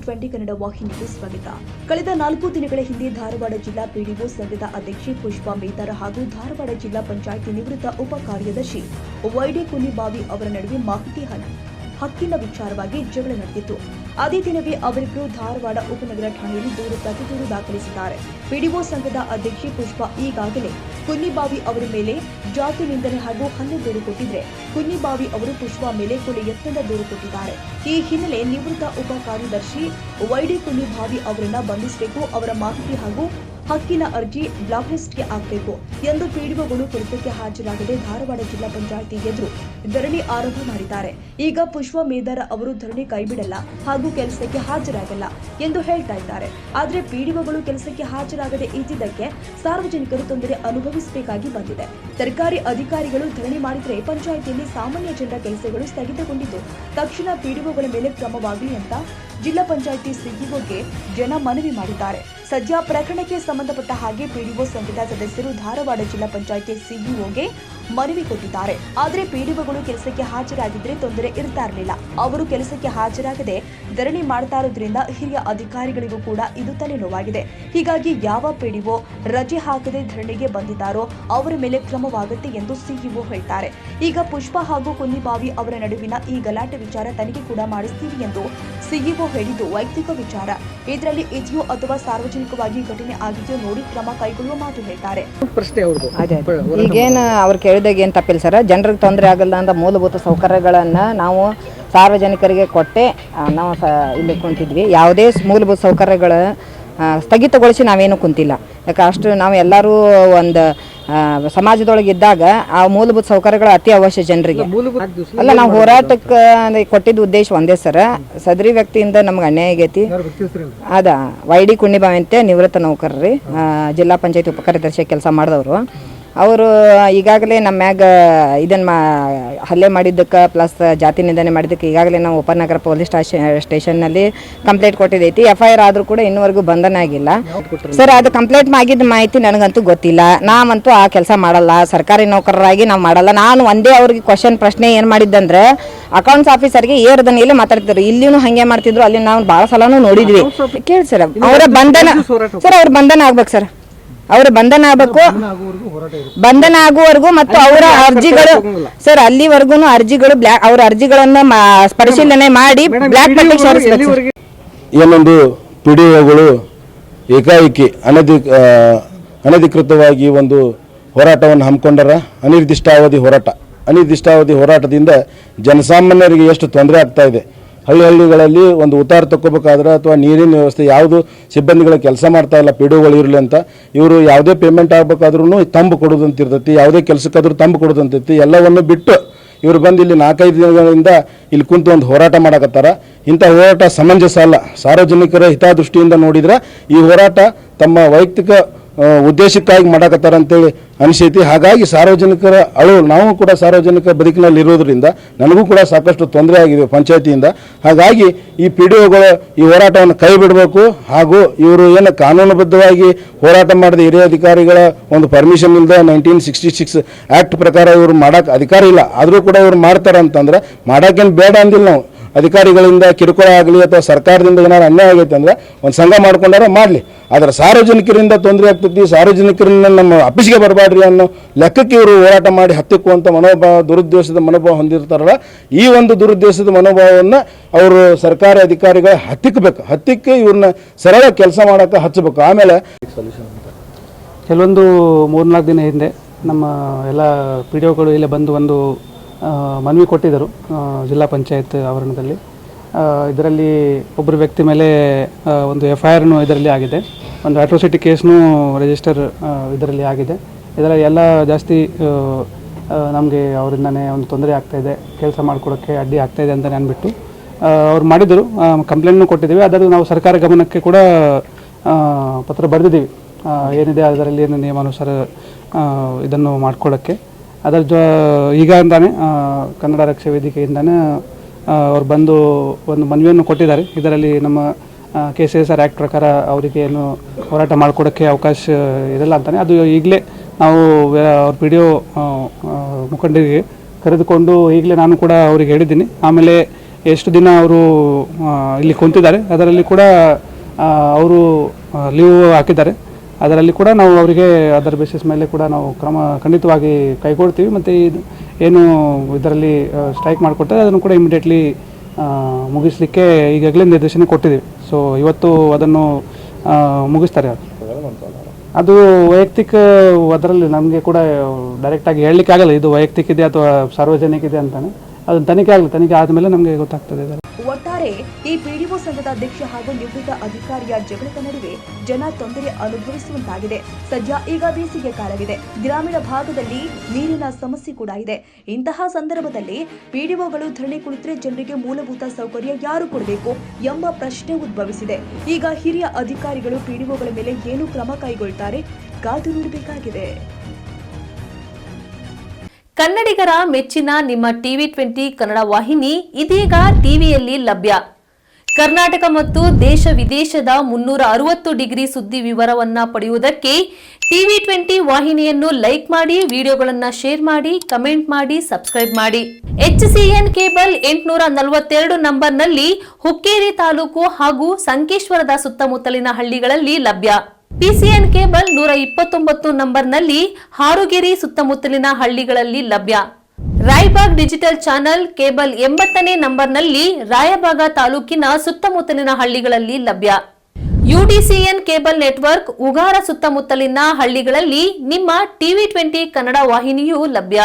T20 Kannada ವಾಹಿನಿಗೆ ಸ್ವಾಗತ. ಕಳೆದ 4 ದಿನಗಳ ಹಿಂದೆ ಧಾರವಾಡ ಜಿಲ್ಲಾ ಪಿಡಿಒ ಸಂಘದ ಅಧ್ಯಕ್ಷೆ ಪುಷ್ಪಾ ಮೇದಾರ ಹಾಗೂ ಧಾರವಾಡ ಜಿಲ್ಲಾ ಪಂಚಾಯಿತಿ ನಿವೃತ್ತ ಉಪ ಕಾರ್ಯದರ್ಶಿ ವೈಡಿ ಕುನಿಬಾವಿ ಅವರ ನಡುವೆ ಮಾಹಿತಿ ಹಕ್ಕಿನ ವಿಚಾರವಾಗಿ ಜಗಳ ನಡೆದಿತ್ತು. ಅದೇ ದಿನವೇ ಅವರಿಬ್ಬರು ಧಾರವಾಡ ಉಪನಗರ ಠಾಣೆಯಲ್ಲಿ ಪ್ರತಿದೂರು ದಾಖಲಿಸಿದ್ದಾರೆ. ಪಿಡಿಒ ಸಂಘದ ಅಧ್ಯಕ್ಷೆ ಪುಷ್ಪಾ ಈಗಾಗಲೇ ಕುನ್ನಿಬಾವಿ ಅವರ ಮೇಲೆ ಜಾತಿ ನಿಂದನೆ ಹಾಗೂ ಹಲ್ಲೆ ದೂರು ಕೊಟ್ಟಿದ್ರೆ, ಕುನ್ನಿಬಾವಿ ಅವರು ಪುಷ್ಪಾ ಮೇಲೆ ಕೊಲೆ ಯತ್ನದ ದೂರು ಕೊಟ್ಟಿದ್ದಾರೆ. ಈ ಹಿನ್ನೆಲೆ ನಿವೃತ್ತ ಉಪ ಕಾರ್ಯದರ್ಶಿ ವೈಡಿ ಕುನ್ನಿಬಾವಿ ಅವರನ್ನ ಬಂಧಿಸಬೇಕು, ಅವರ ಮಾಹಿತಿ ಹಾಗೂ ಹಕ್ಕಿನ ಅರ್ಜಿ ಬ್ಲಾಕ್ ಲಿಸ್ಟ್ಗೆ ಹಾಕಬೇಕು ಎಂದು ಪಿಡಿಒಗಳು ಕೆಲಸಕ್ಕೆ ಹಾಜರಾಗದೆ ಧಾರವಾಡ ಜಿಲ್ಲಾ ಪಂಚಾಯಿತಿ ಎದುರು ಧರಣಿ ಆರಂಭ ಮಾಡಿದ್ದಾರೆ. ಈಗ ಪುಷ್ಪಾ ಮೇದಾರ ಅವರು ಧರಣಿ ಕೈಬಿಡಲ್ಲ ಹಾಗೂ ಕೆಲಸಕ್ಕೆ ಹಾಜರಾಗಲ್ಲ ಎಂದು ಹೇಳ್ತಾ ಇದ್ದಾರೆ. ಆದರೆ ಪಿಡಿಒಗಳು ಕೆಲಸಕ್ಕೆ ಹಾಜರಾಗದೆ ಇದ್ದಿದ್ದಕ್ಕೆ ಸಾರ್ವಜನಿಕರು ತೊಂದರೆ ಅನುಭವಿಸಬೇಕಾಗಿ ಬಂದಿದೆ. ಸರ್ಕಾರಿ ಅಧಿಕಾರಿಗಳು ಧರಣಿ ಮಾಡಿದರೆ ಪಂಚಾಯಿತಿಯಲ್ಲಿ ಸಾಮಾನ್ಯ ಜನರ ಕೆಲಸಗಳು ಸ್ಥಗಿತಗೊಂಡಿದ್ದು, ತಕ್ಷಣ ಪಿಡಿಒಗಳ ಮೇಲೆ ಕ್ರಮವಾಗಲಿ ಅಂತ ಜಿಲ್ಲಾ ಪಂಚಾಯಿತಿ ಸಿಇಒಗೆ ಜನ ಮನವಿ ಮಾಡಿದ್ದಾರೆ. ಸದ್ಯ ಪ್ರಕರಣಕ್ಕೆ ಸಂಬಂಧಪಟ್ಟ ಹಾಗೆ ಪಿಡಿಒ ಸಂಘದ ಸದಸ್ಯರು ಧಾರವಾಡ ಜಿಲ್ಲಾ ಪಂಚಾಯಿತಿ ಸಿಇಒಗೆ ಮನವಿ ಕೊಟ್ಟಿದ್ದಾರೆ. ಆದರೆ ಪಿಡಿಒಗಳು ಕೆಲಸಕ್ಕೆ ಹಾಜರಾಗಿದ್ರೆ ತೊಂದರೆ ಇರ್ತಾ ಇರಲಿಲ್ಲ. ಅವರು ಕೆಲಸಕ್ಕೆ ಹಾಜರಾಗದೆ ಧರಣಿ ಮಾಡ್ತಾ ಇರೋದ್ರಿಂದ ಹಿರಿಯ ಅಧಿಕಾರಿಗಳಿಗೂ ಕೂಡ ಇದು ತಲೆನೋವಾಗಿದೆ. ಹೀಗಾಗಿ ಯಾವ ಪಿಡಿಒ ರಜೆ ಹಾಕದೆ ಧರಣಿಗೆ ಬಂದಿದ್ದಾರೋ ಅವರ ಮೇಲೆ ಕ್ರಮವಾಗುತ್ತೆ ಎಂದು ಸಿಇಒ ಹೇಳ್ತಾರೆ. ಈಗ ಪುಷ್ಪಾ ಹಾಗೂ ಕುನ್ನಿಬಾವಿ ಅವರ ನಡುವಿನ ಈ ಗಲಾಟೆ ವಿಚಾರ ತನಿಖೆ ಕೂಡ ಮಾಡಿಸ್ತೀವಿ ಎಂದು ಸಿಇಒ ಹೇಳಿದ್ದು ವೈಯಕ್ತಿಕ ವಿಚಾರ. ಇದರಲ್ಲಿ ಇದೆಯೋ ಅಥವಾ ಸಾರ್ವಜನಿಕವಾಗಿ ಘಟನೆ ಆಗಿದೆಯೋ ನೋಡಿ ಕ್ರಮ ಕೈಗೊಳ್ಳುವ ಮಾತು ಹೇಳ್ತಾರೆ. ಈಗೇನು ಅವ್ರು ಕೇಳಿದಾಗ ಏನು ತಪ್ಪಿಲ್ಲ ಸರ್. ಜನರಿಗೆ ತೊಂದರೆ ಆಗಲ್ಲ ಅಂತ ಮೂಲಭೂತ ಸೌಕರ್ಯಗಳನ್ನು ನಾವು ಸಾರ್ವಜನಿಕರಿಗೆ ಕೊಟ್ಟೆ ನಾವು ಇಲ್ಲಿ ಕುಂತಿದ್ವಿ. ಯಾವುದೇ ಮೂಲಭೂತ ಸೌಕರ್ಯಗಳ ಸ್ಥಗಿತಗೊಳಿಸಿ ನಾವೇನು ಕುಂತಿಲ್ಲ. ಯಾಕೆ ಅಷ್ಟು ನಾವು ಎಲ್ಲರೂ ಒಂದು ಸಮಾಜದೊಳಗೆ ಇದ್ದಾಗ ಆ ಮೂಲಭೂತ ಸೌಕರ್ಯಗಳು ಅತಿ ಅವಶ್ಯ ಜನರಿಗೆ. ಅಲ್ಲ, ನಾವು ಹೋರಾಟಕ್ಕೆ ಕೊಟ್ಟಿದ್ದ ಉದ್ದೇಶ ಒಂದೇ ಸರ್. ಸದರಿ ವ್ಯಕ್ತಿಯಿಂದ ನಮ್ಗೆ ಅನ್ಯಾಯ ಆಗೈತಿ. ಅದ ವೈಡಿ ಕುನ್ನಿಬಾವಿ ಅಂತ ನಿವೃತ್ತ ನೌಕರರಿ, ಜಿಲ್ಲಾ ಪಂಚಾಯತಿ ಉಪ ಕಾರ್ಯದರ್ಶಿ ಕೆಲಸ ಮಾಡಿದವರು. ಅವರು ಈಗಾಗಲೇ ನಮ್ಮ ಮ್ಯಾಗ ಇದನ್ನು ಹಲ್ಲೆ ಮಾಡಿದ್ದಕ್ಕೆ ಪ್ಲಸ್ ಜಾತಿ ನಿಂದನೆ ಮಾಡಿದ್ದಕ್ಕೆ ಈಗಾಗಲೇ ನಾವು ಉಪನಗರ ಪೊಲೀಸ್ ಸ್ಟೇಷನ್ನಲ್ಲಿ ಕಂಪ್ಲೇಂಟ್ ಕೊಟ್ಟಿದ್ದೈತಿ. FIR ಆದರೂ ಕೂಡ ಇನ್ನೂವರೆಗೂ ಬಂಧನ ಆಗಿಲ್ಲ ಸರ್. ಅದು ಕಂಪ್ಲೇಂಟ್ ಆಗಿದ್ದ ಮಾಹಿತಿ ನನಗಂತೂ ಗೊತ್ತಿಲ್ಲ. ನಾವಂತೂ ಆ ಕೆಲಸ ಮಾಡಲ್ಲ, ಸರ್ಕಾರಿ ನೌಕರರಾಗಿ ನಾವು ಮಾಡಲ್ಲ. ನಾನು ಒಂದೇ ಅವ್ರಿಗೆ ಪ್ರಶ್ನೆ ಏನು ಮಾಡಿದ್ದಂದ್ರೆ, ಅಕೌಂಟ್ಸ್ ಆಫೀಸರ್ಗೆ ಏರ್ದನಿಯಲ್ಲೇ ಮಾತಾಡ್ತಿದ್ರು. ಇಲ್ಲಿನೂ ಹಾಗೆ ಮಾಡ್ತಿದ್ರು, ಅಲ್ಲಿ ನಾವು ಭಾಳ ಸಲನೂ ನೋಡಿದ್ವಿ. ಕೇಳಿ ಸರ್, ಅವರ ಬಂಧನ ಸರ್, ಅವ್ರ ಬಂಧನ ಆಗ್ಬೇಕು ಸರ್. ಅವರ ಬಂಧನ ಆಗಬೇಕು, ಬಂಧನ ಆಗುವವರೆಗೂ ಮತ್ತು ಅವರ ಅರ್ಜಿಗಳು ಸರ್ ಅಲ್ಲಿವರೆಗೂ ಅರ್ಜಿಗಳು ಅವರ ಅರ್ಜಿಗಳನ್ನು ಪರಿಶೀಲನೆ ಮಾಡಿ ಬ್ಲಾಕ್ ಪಟ್ಟಿಗೆ ಸೇರಿಸಬೇಕು. ಏನೊಂದು ಪಿಡಿಒಗಳು ಏಕಾಏಕಿ ಅನಧಿಕೃತವಾಗಿ ಒಂದು ಹೋರಾಟವನ್ನು ಹಮ್ಮಿಕೊಂಡರ ಅನಿರ್ದಿಷ್ಟಾವಧಿ ಹೋರಾಟದಿಂದ ಜನಸಾಮಾನ್ಯರಿಗೆ ಎಷ್ಟು ತೊಂದರೆ ಆಗ್ತಾ ಇದೆ. ಹಳ್ಳಿಗಳಲ್ಲಿ ಒಂದು ಉತ್ತಾರ ತಗೋಬೇಕಾದ್ರೆ ಅಥವಾ ನೀರಿನ ವ್ಯವಸ್ಥೆ ಯಾವುದು ಸಿಬ್ಬಂದಿಗಳ ಕೆಲಸ ಮಾಡ್ತಾ ಇಲ್ಲ ಪಿಡಿಒಗಳು ಇರಲಿ ಅಂತ, ಇವರು ಯಾವುದೇ ಪೇಮೆಂಟ್ ಆಗಬೇಕಾದ್ರೂ ತಂಬು ಕೊಡೋದಂತಿರ್ತೈತಿ, ಯಾವುದೇ ಕೆಲಸಕ್ಕಾದ್ರೂ ತಂಬು ಕೊಡೋದಂತೈತಿ. ಎಲ್ಲವನ್ನು ಬಿಟ್ಟು ಇವರು ಬಂದು ಇಲ್ಲಿ 4-5 ದಿನಗಳಿಂದ ಇಲ್ಲಿ ಕುಂತು ಒಂದು ಹೋರಾಟ ಮಾಡಕತ್ತಾರ. ಇಂಥ ಹೋರಾಟ ಸಮಂಜಸ ಅಲ್ಲ. ಸಾರ್ವಜನಿಕರ ಹಿತದೃಷ್ಟಿಯಿಂದ ನೋಡಿದ್ರೆ ಈ ಹೋರಾಟ ತಮ್ಮ ವೈಯಕ್ತಿಕ ಉದ್ದೇಶಕ್ಕಾಗಿ ಮಾಡಕತ್ತಾರ ಅಂತೇಳಿ ಅನಿಸೈತಿ. ಹಾಗಾಗಿ ಸಾರ್ವಜನಿಕರ ನಾವು ಕೂಡ ಸಾರ್ವಜನಿಕ ಬದುಕಿನಲ್ಲಿ ಇರೋದ್ರಿಂದ ನನಗೂ ಕೂಡ ಸಾಕಷ್ಟು ತೊಂದರೆ ಆಗಿದೆ ಪಂಚಾಯತಿಯಿಂದ. ಹಾಗಾಗಿ ಈ ಪಿಡಿಒಗಳು ಈ ಹೋರಾಟವನ್ನು ಕೈ ಬಿಡಬೇಕು. ಹಾಗೂ ಇವರು ಏನು ಕಾನೂನುಬದ್ಧವಾಗಿ ಹೋರಾಟ ಮಾಡಿದ ಹಿರಿಯ ಅಧಿಕಾರಿಗಳ ಒಂದು ಪರ್ಮಿಷನ್ ಇಲ್ಲದೆ 1966 ಆ್ಯಕ್ಟ್ ಪ್ರಕಾರ ಇವರು ಮಾಡೋಕೆ ಅಧಿಕಾರ ಇಲ್ಲ. ಆದರೂ ಕೂಡ ಇವರು ಮಾಡ್ತಾರೆ ಅಂತಂದ್ರೆ ಮಾಡೋಕ್ಕೇನು ಬೇಡ ಅಂದಿಲ್ಲ ನಾವು. ಅಧಿಕಾರಿಗಳಿಂದ ಕಿರುಕುಳ ಆಗಲಿ ಅಥವಾ ಸರ್ಕಾರದಿಂದ ಏನಾದ್ರು ಅನ್ಯಾಯ ಆಗೈತೆ ಅಂದರೆ ಒಂದು ಸಂಘ ಮಾಡ್ಕೊಂಡಾರ ಮಾಡಲಿ. ಆದರೆ ಸಾರ್ವಜನಿಕರಿಂದ ತೊಂದರೆ ಆಗ್ತೈತಿ, ಸಾರ್ವಜನಿಕರನ್ನ ನಮ್ಮ ಆಫೀಸ್ಗೆ ಬರಬಾರ್ರಿ ಅನ್ನೋ ಲೆಕ್ಕಕ್ಕೆ ಇವರು ಹೋರಾಟ ಮಾಡಿ ಹತ್ತಿಕ್ಕುವಂಥ ದುರುದ್ದೇಶದ ಮನೋಭಾವ ಹೊಂದಿರ್ತಾರಲ್ಲ, ಈ ಒಂದು ದುರುದ್ದೇಶದ ಮನೋಭಾವವನ್ನು ಅವರು ಸರ್ಕಾರಿ ಅಧಿಕಾರಿಗಳು ಹತ್ತಿಕ್ಕೆ ಇವ್ರನ್ನ ಸರಳ ಕೆಲಸ ಮಾಡೋಕ್ಕೆ ಹಚ್ಚಬೇಕು. ಆಮೇಲೆ ಕೆಲವೊಂದು 3-4 ದಿನ ಹಿಂದೆ ನಮ್ಮ ಎಲ್ಲ ಪಿಡಿಒಗಳು ಇಲ್ಲೇ ಬಂದು ಒಂದು ಮನವಿ ಕೊಟ್ಟಿದ್ದರು ಜಿಲ್ಲಾ ಪಂಚಾಯತ್ ಆವರಣದಲ್ಲಿ. ಇದರಲ್ಲಿ ಒಬ್ಬರು ವ್ಯಕ್ತಿ ಮೇಲೆ ಒಂದು FIRನೂ ಇದರಲ್ಲಿ ಆಗಿದೆ, ಒಂದು ಅಟ್ರೋಸಿಟಿ ಕೇಸ್ನೂ ರಿಜಿಸ್ಟರ್ ಇದರಲ್ಲಿ ಆಗಿದೆ. ಇದರಲ್ಲಿ ಎಲ್ಲ ಜಾಸ್ತಿ ನಮಗೆ ಅವರಿಂದನೇ ಒಂದು ತೊಂದರೆ ಆಗ್ತಾಯಿದೆ, ಕೆಲಸ ಮಾಡಿಕೊಡೋಕ್ಕೆ ಅಡ್ಡಿ ಆಗ್ತಾಯಿದೆ ಅಂತಲೇ ಅಂದ್ಬಿಟ್ಟು ಅವ್ರು ಮಾಡಿದರು. ಕಂಪ್ಲೇಂಟ್ನೂ ಕೊಟ್ಟಿದ್ದೀವಿ. ಅದನ್ನು ನಾವು ಸರ್ಕಾರ ಗಮನಕ್ಕೆ ಕೂಡ ಪತ್ರ ಬರೆದಿದ್ದೀವಿ. ಏನಿದೆ ಅದರಲ್ಲಿ ಏನು ನಿಯಮಾನುಸಾರ ಇದನ್ನು ಮಾಡಿಕೊಡೋಕ್ಕೆ. ಅದರ ಈಗ ಅಂತಾನೆ ಕನ್ನಡ ರಕ್ಷಾ ವೇದಿಕೆಯಿಂದಾನೆ ಅವ್ರು ಬಂದು ಒಂದು ಮನವಿಯನ್ನು ಕೊಟ್ಟಿದ್ದಾರೆ. ಇದರಲ್ಲಿ ನಮ್ಮ KCSR ಆ್ಯಕ್ಟ್ ಪ್ರಕಾರ ಅವರಿಗೆ ಏನು ಹೋರಾಟ ಮಾಡಿಕೊಡೋಕ್ಕೆ ಅವಕಾಶ ಇರಲ್ಲ ಅಂತಾನೆ. ಅದು ಈಗಲೇ ನಾವು ಅವ್ರ PDO ಮುಖಂಡರಿಗೆ ಕರೆದುಕೊಂಡು ಈಗಲೇ ನಾನು ಕೂಡ ಅವರಿಗೆ ಹೇಳಿದ್ದೀನಿ. ಆಮೇಲೆ ಎಷ್ಟು ದಿನ ಅವರು ಇಲ್ಲಿ ಕುಂತಿದ್ದಾರೆ ಅದರಲ್ಲಿ ಕೂಡ ಅವರು ಲೀವ್ ಹಾಕಿದ್ದಾರೆ. ಅದರಲ್ಲಿ ಕೂಡ ನಾವು ಅವರಿಗೆ ಅದರ ಬೇಸಿಸ್ ಮೇಲೆ ಕೂಡ ನಾವು ಕ್ರಮ ಖಂಡಿತವಾಗಿ ಕೈಗೊಳ್ತೀವಿ. ಮತ್ತು ಇದು ಏನು ಇದರಲ್ಲಿ ಸ್ಟ್ರೈಕ್ ಮಾಡಿಕೊಡ್ತಾರೆ ಅದನ್ನು ಕೂಡ ಇಮಿಡಿಯೇಟ್ಲಿ ಮುಗಿಸಲಿಕ್ಕೆ ಈಗಾಗಲೇ ನಿರ್ದೇಶನ ಕೊಟ್ಟಿದ್ದೀವಿ. ಸೊ ಇವತ್ತು ಅದನ್ನು ಮುಗಿಸ್ತಾರೆ. ಅದು ವೈಯಕ್ತಿಕ, ಅದರಲ್ಲಿ ನಮಗೆ ಕೂಡ ಡೈರೆಕ್ಟಾಗಿ ಹೇಳಲಿಕ್ಕೆ ಆಗಲ್ಲ ಇದು ವೈಯಕ್ತಿಕ ಇದೆ ಅಥವಾ ಸಾರ್ವಜನಿಕ ಇದೆ ಅಂತಾನೆ. ಅದನ್ನು ತನಿಖೆ ಆಗಲಿ, ತನಿಖೆ ಆದಮೇಲೆ ನಮಗೆ ಗೊತ್ತಾಗ್ತದೆ. ಒಟ್ಟಾರೆ ಈ ಪಿಡಿಒ ಸಂಘದ ಅಧ್ಯಕ್ಷ ಹಾಗೂ ನಿವೃತ್ತ ಅಧಿಕಾರಿಯ ಜಗಳದ ನಡುವೆ ಜನ ತೊಂದರೆ ಅನುಭವಿಸುವಂತಾಗಿದೆ. ಸದ್ಯ ಈಗ ಬೇಸಿಗೆ ಕಾಲವಿದೆ, ಗ್ರಾಮೀಣ ಭಾಗದಲ್ಲಿ ನೀರಿನ ಸಮಸ್ಯೆ ಕೂಡ ಇದೆ. ಇಂತಹ ಸಂದರ್ಭದಲ್ಲಿ ಪಿಡಿಒಗಳು ಧರಣಿ ಕುಳಿತರೆ ಜನರಿಗೆ ಮೂಲಭೂತ ಸೌಕರ್ಯ ಯಾರು ಕೊಡಬೇಕು ಎಂಬ ಪ್ರಶ್ನೆ ಉದ್ಭವಿಸಿದೆ. ಈಗ ಹಿರಿಯ ಅಧಿಕಾರಿಗಳು ಪಿಡಿಒಗಳ ಮೇಲೆ ಏನು ಕ್ರಮ ಕೈಗೊಳ್ಳುತ್ತಾರೆ ಕಾದು ನೋಡಬೇಕಾಗಿದೆ. ಕನ್ನಡಿಗರ ಮೆಚ್ಚಿನ ನಿಮ್ಮ TV20 ಕನ್ನಡ ವಾಹಿನಿ ಇದೀಗ ಟಿವಿಯಲ್ಲಿ ಲಭ್ಯ. ಕರ್ನಾಟಕ ಮತ್ತು ದೇಶ ವಿದೇಶದ 360 ಡಿಗ್ರಿ ಸುದ್ದಿ ವಿವರವನ್ನ ಪಡೆಯುವುದಕ್ಕೆ TV20 ವಾಹಿನಿಯನ್ನು ಲೈಕ್ ಮಾಡಿ, ವಿಡಿಯೋಗಳನ್ನು ಶೇರ್ ಮಾಡಿ, ಕಮೆಂಟ್ ಮಾಡಿ, ಸಬ್ಸ್ಕ್ರೈಬ್ ಮಾಡಿ. HCN ಕೇಬಲ್ 842 ನಂಬರ್ನಲ್ಲಿ ಹುಕ್ಕೇರಿ ತಾಲೂಕು ಹಾಗೂ ಸಂಕೇಶ್ವರದ ಸುತ್ತಮುತ್ತಲಿನ ಹಳ್ಳಿಗಳಲ್ಲಿ ಲಭ್ಯ. PCN ಕೇಬಲ್ 129 ನಂಬರ್ನಲ್ಲಿ ಹಾರುಗೆರೆ ಸುತ್ತಮುತ್ತಲಿನ ಹಳ್ಳಿಗಳಲ್ಲಿ ಲಭ್ಯ. ರಾಯಬಾಗ್ ಡಿಜಿಟಲ್ ಚಾನೆಲ್ ಕೇಬಲ್ 80ನೇ ನಂಬರ್ನಲ್ಲಿ ರಾಯಬಾಗ ತಾಲೂಕಿನ ಸುತ್ತಮುತ್ತಲಿನ ಹಳ್ಳಿಗಳಲ್ಲಿ ಲಭ್ಯ. UDCN ಕೇಬಲ್ ನೆಟ್ವರ್ಕ್ ಉಗಾರ ಸುತ್ತಮುತ್ತಲಿನ ಹಳ್ಳಿಗಳಲ್ಲಿ ನಿಮ್ಮ TV20 ಕನ್ನಡ ವಾಹಿನಿಯೂ ಲಭ್ಯ.